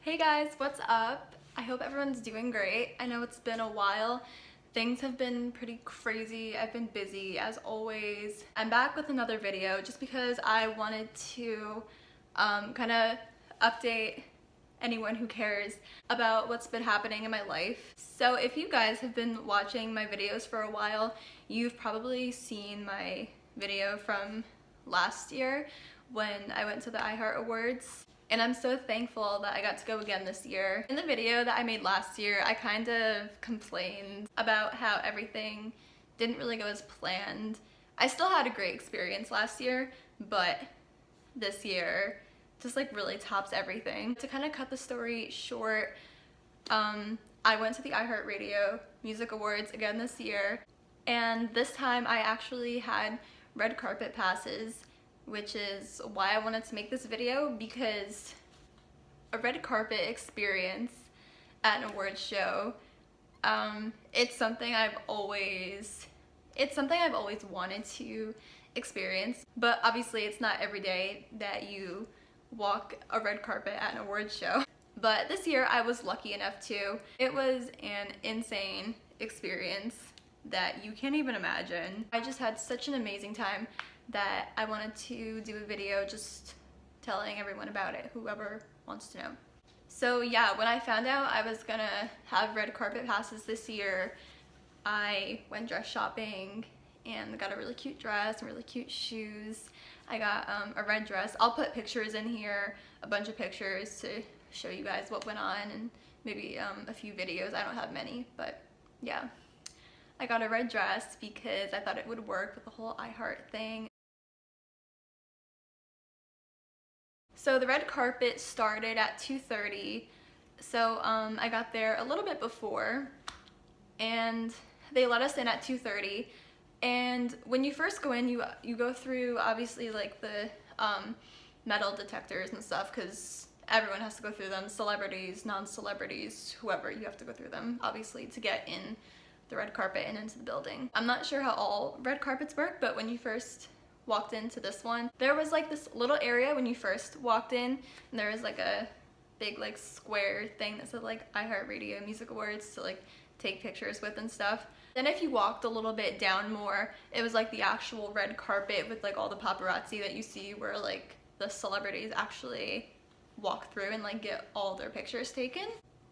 Hey guys, what's up? I hope everyone's doing great. I know it's been a while. Things have been pretty crazy. I've been busy as always. I'm back with another video just because I wanted to kind of update anyone who cares about what's been happening in my life. So if you guys have been watching my videos for a while, you've probably seen my video from last year when I went to the iHeart Awards. And I'm so thankful that I got to go again this year. In the video that I made last year, I kind of complained about how everything didn't really go as planned. I still had a great experience last year, but this year just like really tops everything. To kind of cut the story short, I went to the iHeartRadio Music Awards again this year, and this time I actually had red carpet passes, which is why I wanted to make this video, because a red carpet experience at an awards show, it's something I've always wanted to experience. But obviously it's not every day that you walk a red carpet at an awards show. But this year I was lucky enough to. It was an insane experience that you can't even imagine. I just had such an amazing time that I wanted to do a video just telling everyone about it, whoever wants to know. So yeah, when I found out I was gonna have red carpet passes this year, I went dress shopping and got a really cute dress and really cute shoes. I got a red dress. I'll put pictures in here, a bunch of pictures to show you guys what went on, and maybe a few videos. I don't have many, but yeah. I got a red dress because I thought it would work with the whole iHeart thing. So the red carpet started at 2:30, so I got there a little bit before, and they let us in at 2:30. And when you first go in, you go through obviously like the metal detectors and stuff, because everyone has to go through them, celebrities, non-celebrities, whoever, you have to go through them obviously to get in the red carpet and into the building. I'm not sure how all red carpets work, but when you first walked into this one, there was like this little area when you first walked in, and there was like a big like square thing that said like iHeartRadio Music Awards to like take pictures with and stuff. Then if you walked a little bit down more, it was like the actual red carpet with like all the paparazzi that you see, where like the celebrities actually walk through and like get all their pictures taken.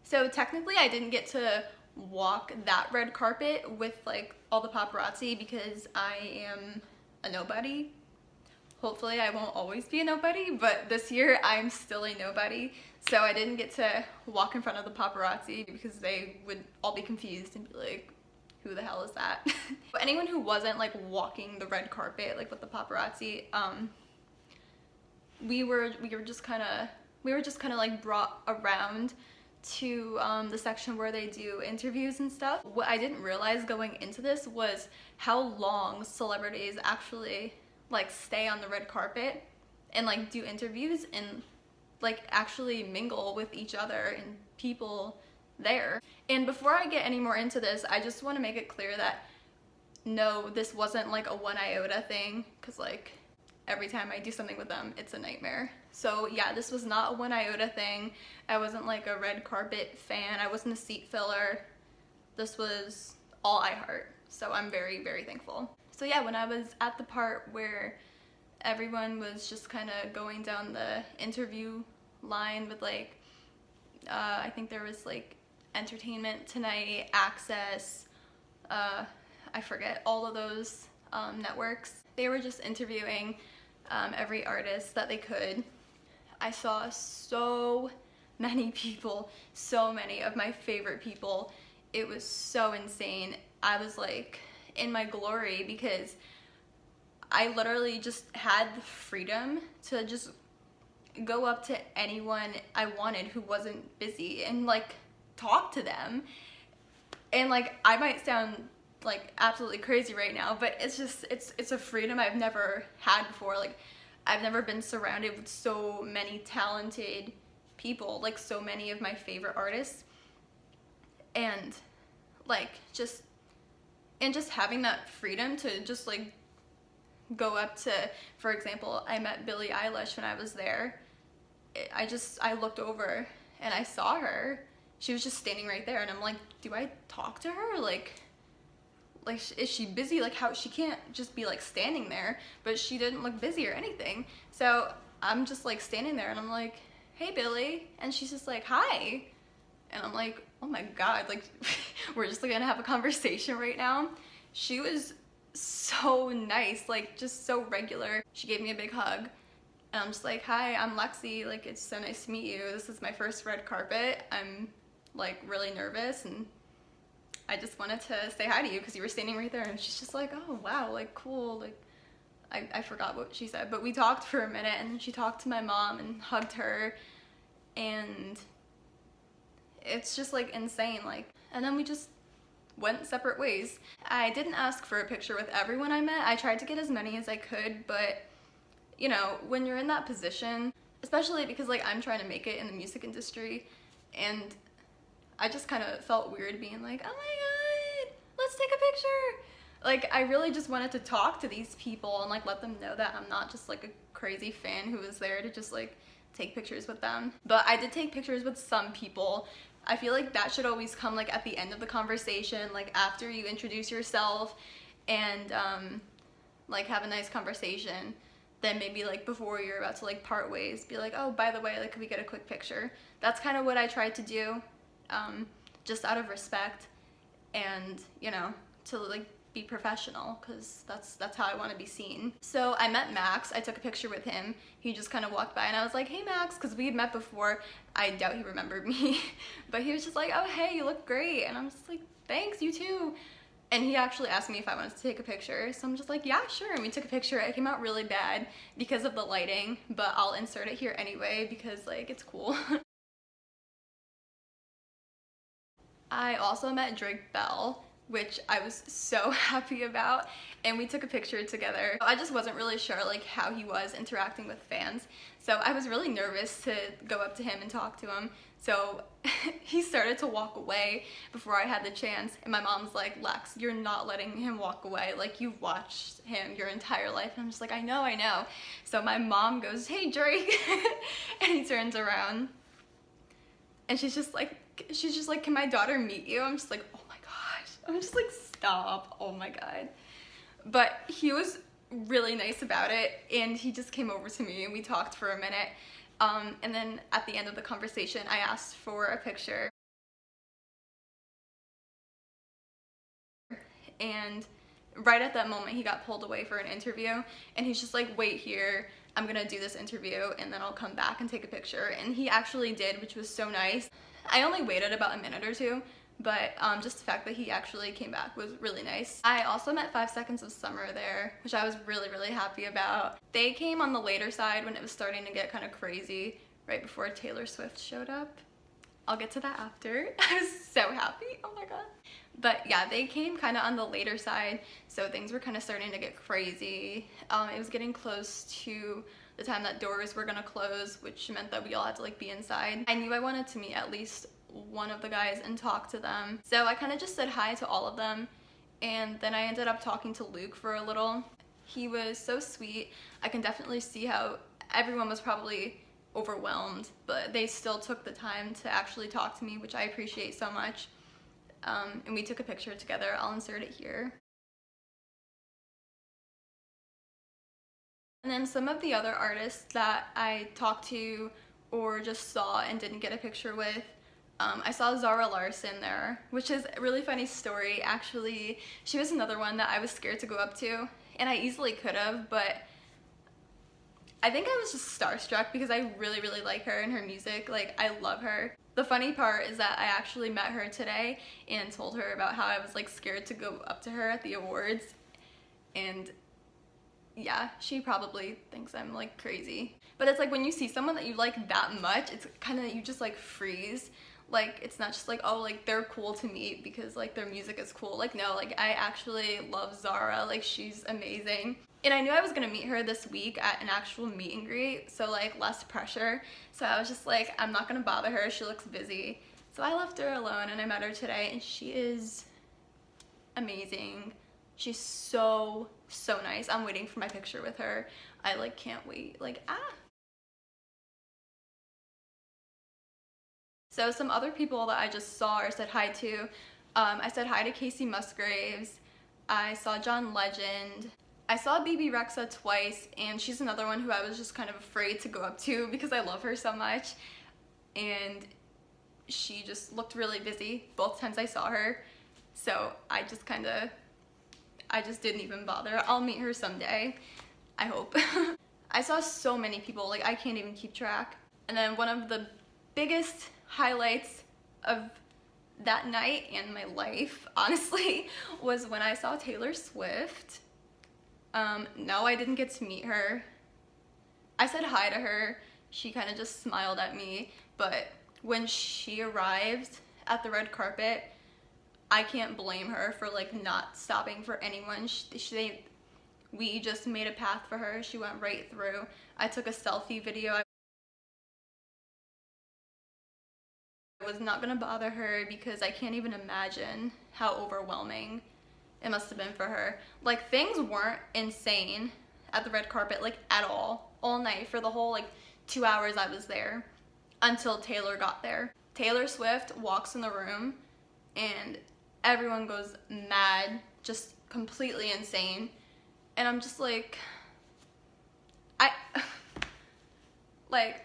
So technically I didn't get to walk that red carpet with like all the paparazzi because I am a nobody. Hopefully I won't always be a nobody, but this year I'm still a nobody, so I didn't get to walk in front of the paparazzi because they would all be confused and be like, who the hell is that? But anyone who wasn't like walking the red carpet like with the paparazzi, we were just kind of like brought around to the section where they do interviews and stuff. What I didn't realize going into this was how long celebrities actually like stay on the red carpet and like do interviews and like actually mingle with each other and people there. And before I get any more into this, I just want to make it clear that no, this wasn't like a one iota thing, because like every time I do something with them, it's a nightmare. So yeah, this was not a one iota thing. I wasn't like a red carpet fan. I wasn't a seat filler. This was all iHeart. So I'm very, very thankful. So yeah, when I was at the part where everyone was just kind of going down the interview line with like, I think there was like Entertainment Tonight, Access, I forget, all of those networks. They were just interviewing every artist that they could. I saw so many people, so many of my favorite people. It was so insane. I was like in my glory because I literally just had the freedom to just go up to anyone I wanted who wasn't busy and like talk to them. And like, I might sound like absolutely crazy right now, but it's just, it's a freedom I've never had before. Like, I've never been surrounded with so many talented people, like so many of my favorite artists, and like just having that freedom to just like go up to, for example, I met Billie Eilish when I was there. I looked over and I saw her. She was just standing right there, and I'm like, do I talk to her? Like, is she busy? Like, how, she can't just be like standing there, but she didn't look busy or anything. So I'm just like standing there, and I'm like, hey Billy, and she's just like, hi. And I'm like, oh my God, like we're just like gonna have a conversation right now. She was so nice, like just so regular. She gave me a big hug, and I'm just like, hi, I'm Lexi, like it's so nice to meet you. This is my first red carpet. I'm like really nervous, and I just wanted to say hi to you because you were standing right there. And she's just like, oh wow, like cool. Like I forgot what she said, but we talked for a minute, and then she talked to my mom and hugged her, and it's just like insane. Like, and then we just went separate ways. I didn't ask for a picture with everyone I met. I tried to get as many as I could, but you know, when you're in that position, especially because like I'm trying to make it in the music industry, and I just kind of felt weird being like, oh my God, let's take a picture. Like, I really just wanted to talk to these people and like let them know that I'm not just like a crazy fan who was there to just like take pictures with them. But I did take pictures with some people. I feel like that should always come like at the end of the conversation, like after you introduce yourself and like have a nice conversation. Then maybe like before you're about to like part ways, be like, oh, by the way, like could we get a quick picture? That's kind of what I tried to do, just out of respect and, you know, to like be professional, because that's how I want to be seen. So I met Max. I took a picture with him. He just kind of walked by, and I was like, hey Max, because we had met before. I doubt he remembered me, but he was just like, oh hey, you look great. And I'm just like, thanks, you too. And he actually asked me if I wanted to take a picture, so I'm just like, yeah, sure. And we took a picture. It came out really bad because of the lighting, but I'll insert it here anyway because like it's cool. I also met Drake Bell, which I was so happy about, and we took a picture together. I just wasn't really sure like how he was interacting with fans, so I was really nervous to go up to him and talk to him. So he started to walk away before I had the chance, and my mom's like, Lex, you're not letting him walk away, like you've watched him your entire life. And I'm just like, I know. So my mom goes, hey Drake, and he turns around and she's just like, can my daughter meet you? I'm just like, oh my gosh. I'm just like, stop. Oh my God. But he was really nice about it, and he just came over to me and we talked for a minute. And then at the end of the conversation, I asked for a picture. And right at that moment, he got pulled away for an interview, and he's just like, wait here, I'm gonna do this interview and then I'll come back and take a picture. And he actually did, which was so nice. I only waited about a minute or two, but just the fact that he actually came back was really nice. I also met 5 Seconds of Summer there, which I was really happy about. They came on the later side when it was starting to get kind of crazy, right before Taylor Swift showed up. I'll get to that after. I was so happy, oh my God. But yeah, they came kind of on the later side, so things were kind of starting to get crazy. It was getting close to the time that doors were gonna close, which meant that we all had to like be inside. I knew I wanted to meet at least one of the guys and talk to them. So I kind of just said hi to all of them, and then I ended up talking to Luke for a little. He was so sweet. I can definitely see how everyone was probably overwhelmed, but they still took the time to actually talk to me, which I appreciate so much. And we took a picture together. I'll insert it here. And then some of the other artists that I talked to or just saw and didn't get a picture with, I saw Zara Larsson there, which is a really funny story. Actually, she was another one that I was scared to go up to, and I easily could have, but I think I was just starstruck because I really like her and her music. Like, I love her. The funny part is that I actually met her today and told her about how I was like scared to go up to her at the awards, and yeah, she probably thinks I'm like crazy. But it's like when you see someone that you like that much, it's kind of, you just like freeze. Like, it's not just like, oh, like they're cool to meet because like their music is cool. Like, no, like I actually love Zara. Like, she's amazing. And I knew I was gonna meet her this week at an actual meet and greet, so like less pressure. So I was just like, I'm not gonna bother her, she looks busy. So I left her alone and I met her today, and she is amazing. She's so nice. I'm waiting for my picture with her. I like can't wait. Like, So some other people that I just saw or said hi to, I said hi to Casey Musgraves, I saw John Legend, I saw BB Rexa twice, and she's another one who I was just kind of afraid to go up to because I love her so much, and she just looked really busy both times I saw her, so I just didn't even bother. I'll meet her someday, I hope. I saw so many people, like I can't even keep track. And then one of the biggest highlights of that night and my life, honestly, was when I saw Taylor Swift. No, I didn't get to meet her. I said hi to her. She kind of just smiled at me, but when she arrived at the red carpet, I can't blame her for like not stopping for anyone. We just made a path for her. She went right through. I took a selfie video. I was not gonna bother her because I can't even imagine how overwhelming it must have been for her. Like, things weren't insane at the red carpet, like at all night for the whole like 2 hours I was there until Taylor got there. Taylor Swift walks in the room and everyone goes mad, just completely insane, and I'm just like,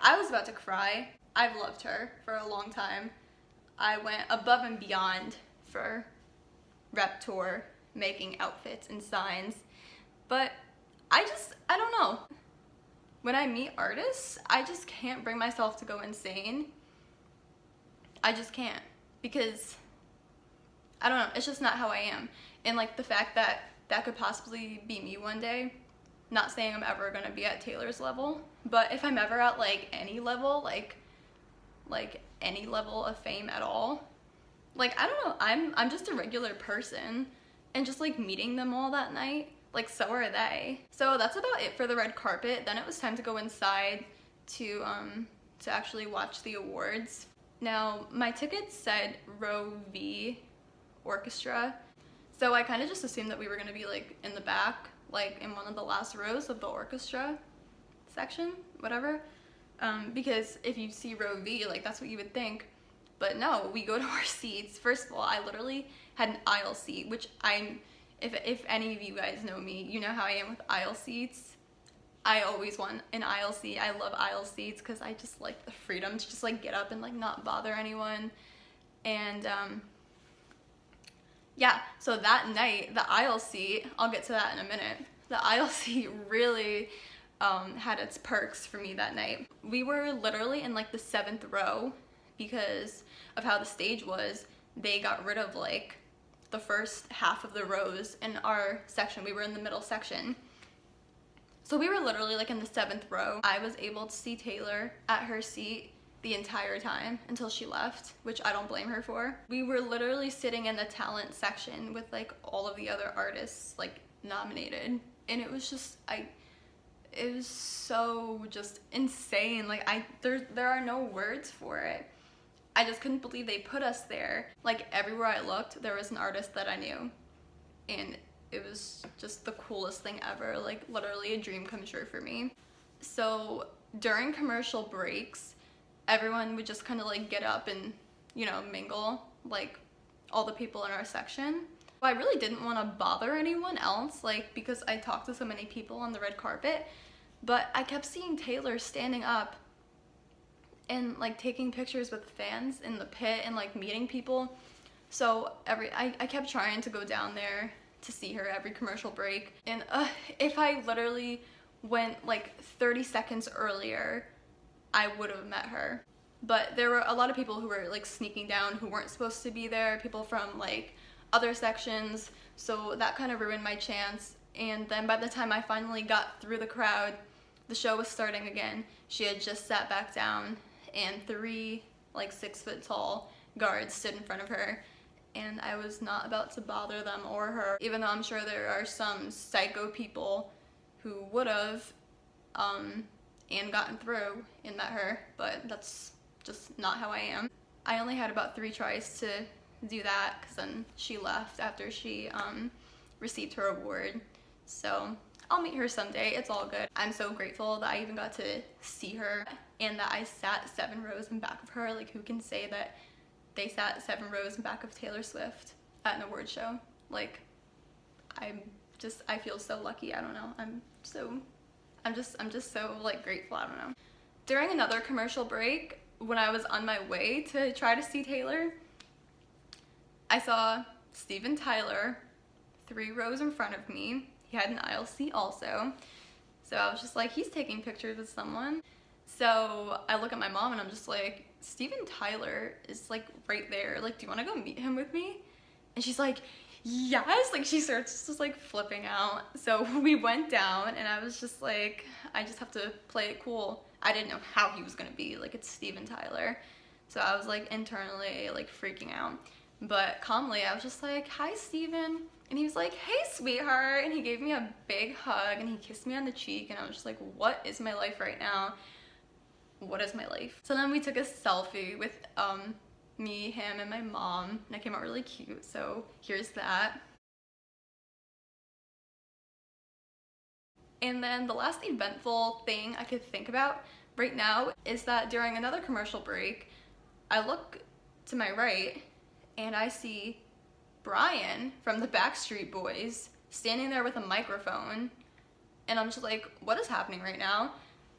I was about to cry. I've loved her for a long time. I went above and beyond for rep tour, making outfits and signs, but I don't know. When I meet artists, I just can't bring myself to go insane. I just can't, because I don't know, it's just not how I am. And like the fact that that could possibly be me one day, not saying I'm ever gonna be at Taylor's level, but if I'm ever at like any level, like any level of fame at all, like I don't know, I'm just a regular person, and just like meeting them all that night, like so are they. So that's about it for the red carpet. Then it was time to go inside to actually watch the awards. Now my tickets said row V orchestra, so I kind of just assumed that we were going to be like in the back, like in one of the last rows of the orchestra section, whatever, because if you see row V, like that's what you would think. But no, we go to our seats. First of all, I literally had an aisle seat, which if any of you guys know me, you know how I am with aisle seats. I always want an aisle seat. I love aisle seats because I just like the freedom to just like get up and like not bother anyone. And yeah, so that night, the aisle seat, I'll get to that in a minute, the aisle seat really had its perks for me that night. We were literally in like the 7th row because of how the stage was. They got rid of like the first half of the rows in our section. We were in the middle section. So we were literally like in the 7th row. I was able to see Taylor at her seat the entire time until she left, which I don't blame her for. We were literally sitting in the talent section with like all of the other artists like nominated, and it was just, it was so just insane. Like there are no words for it. I just couldn't believe they put us there. Like everywhere I looked, there was an artist that I knew, and it was just the coolest thing ever. Like literally a dream come true for me. So during commercial breaks, everyone would just kind of like get up and, you know, mingle, like all the people in our section. I really didn't want to bother anyone else, like because I talked to so many people on the red carpet, but I kept seeing Taylor standing up and like taking pictures with fans in the pit and like meeting people. So I kept trying to go down there to see her every commercial break, and if I literally went like 30 seconds earlier, I would have met her. But there were a lot of people who were like sneaking down who weren't supposed to be there, people from like other sections, so that kind of ruined my chance. And then by the time I finally got through the crowd, the show was starting again. She had just sat back down, and 3 like 6-foot tall guards stood in front of her, and I was not about to bother them or her, even though I'm sure there are some psycho people who would have and gotten through and met her, but that's just not how I am. I only had about 3 tries to do that because then she left after she received her award. So I'll meet her someday. It's all good. I'm so grateful that I even got to see her and that I sat 7 rows in back of her. Like, who can say that they sat 7 rows in back of Taylor Swift at an award show? Like, I feel so lucky. I don't know. I'm just so like grateful. I don't know. During another commercial break, when I was on my way to try to see Taylor, I saw Steven Tyler 3 rows in front of me. He had an aisle seat also. So I was just like, he's taking pictures with someone. So I look at my mom and I'm just like, Steven Tyler is like right there. Like, do you want to go meet him with me? And she's like, yes. Like, she starts just like flipping out. So we went down and I was just like, I just have to play it cool. I didn't know how he was gonna be. Like, it's Steven Tyler. So I was like internally like freaking out. But calmly, I was just like, hi, Steven. And he was like, hey, sweetheart. And he gave me a big hug and he kissed me on the cheek. And I was just like, what is my life right now? What is my life? So then we took a selfie with me, him, and my mom. And it came out really cute. So here's that. And then the last eventful thing I could think about right now is that during another commercial break, I look to my right and I see Brian from the Backstreet Boys standing there with a microphone, and I'm just like, what is happening right now?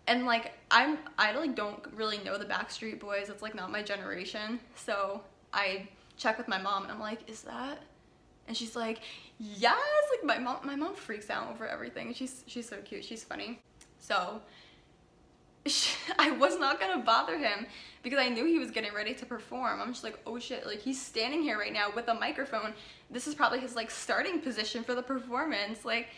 And like, I like don't really know the Backstreet Boys. It's like not my generation. So I check with my mom and I'm like, is that? And she's like, yes. Like, my mom freaks out over everything. She's so cute. She's funny. So I was not gonna bother him because I knew he was getting ready to perform. I'm just like, oh shit, like he's standing here right now with a microphone. This is probably his like starting position for the performance. Like,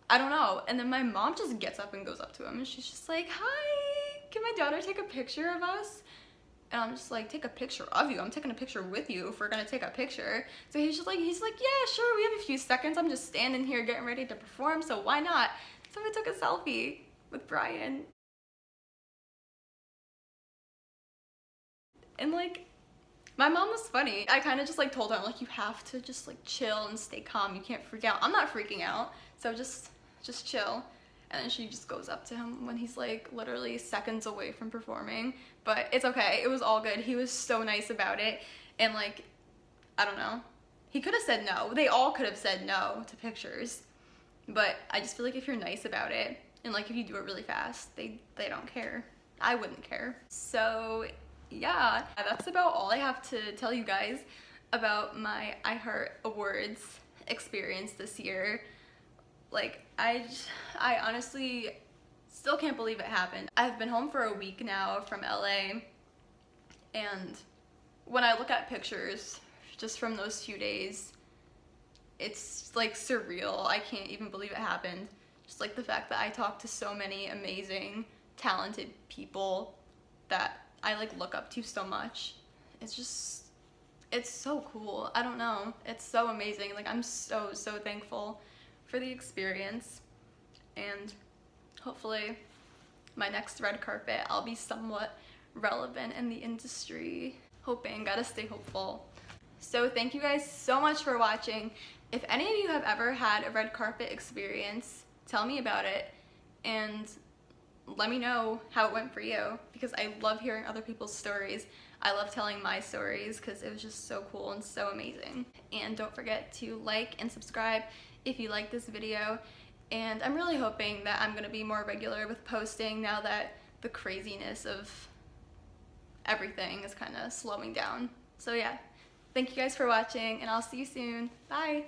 I don't know. And then my mom just gets up and goes up to him and she's just like, hi, can my daughter take a picture of us? And I'm just like, take a picture of you? I'm taking a picture with you if we're gonna take a picture. So he's like, yeah, sure, we have a few seconds. I'm just standing here getting ready to perform, so why not? So we took a selfie with Brian. And like, my mom was funny. I kind of just like told her, I'm like, you have to just like chill and stay calm. You can't freak out. I'm not freaking out, so just chill. And then she just goes up to him when he's like literally seconds away from performing. But it's okay. It was all good. He was so nice about it. And like, I don't know. He could have said no. They all could have said no to pictures. But I just feel like if you're nice about it, and like if you do it really fast, they don't care. I wouldn't care. So yeah, that's about all I have to tell you guys about my iHeart Awards experience this year. Like, I honestly still can't believe it happened. I've been home for a week now from LA, and when I look at pictures just from those few days, it's like surreal. I can't even believe it happened. Just like the fact that I talked to so many amazing, talented people that I like look up to so much. It's so cool. I don't know. It's so amazing. Like, I'm so thankful for the experience, and hopefully my next red carpet I'll be somewhat relevant in the industry. Gotta stay hopeful. So thank you guys so much for watching. If any of you have ever had a red carpet experience, tell me about it and let me know how it went for you, because I love hearing other people's stories. I love telling my stories because it was just so cool and so amazing. And don't forget to like and subscribe if you like this video. And I'm really hoping that I'm gonna be more regular with posting now that the craziness of everything is kind of slowing down. So yeah, thank you guys for watching and I'll see you soon. Bye!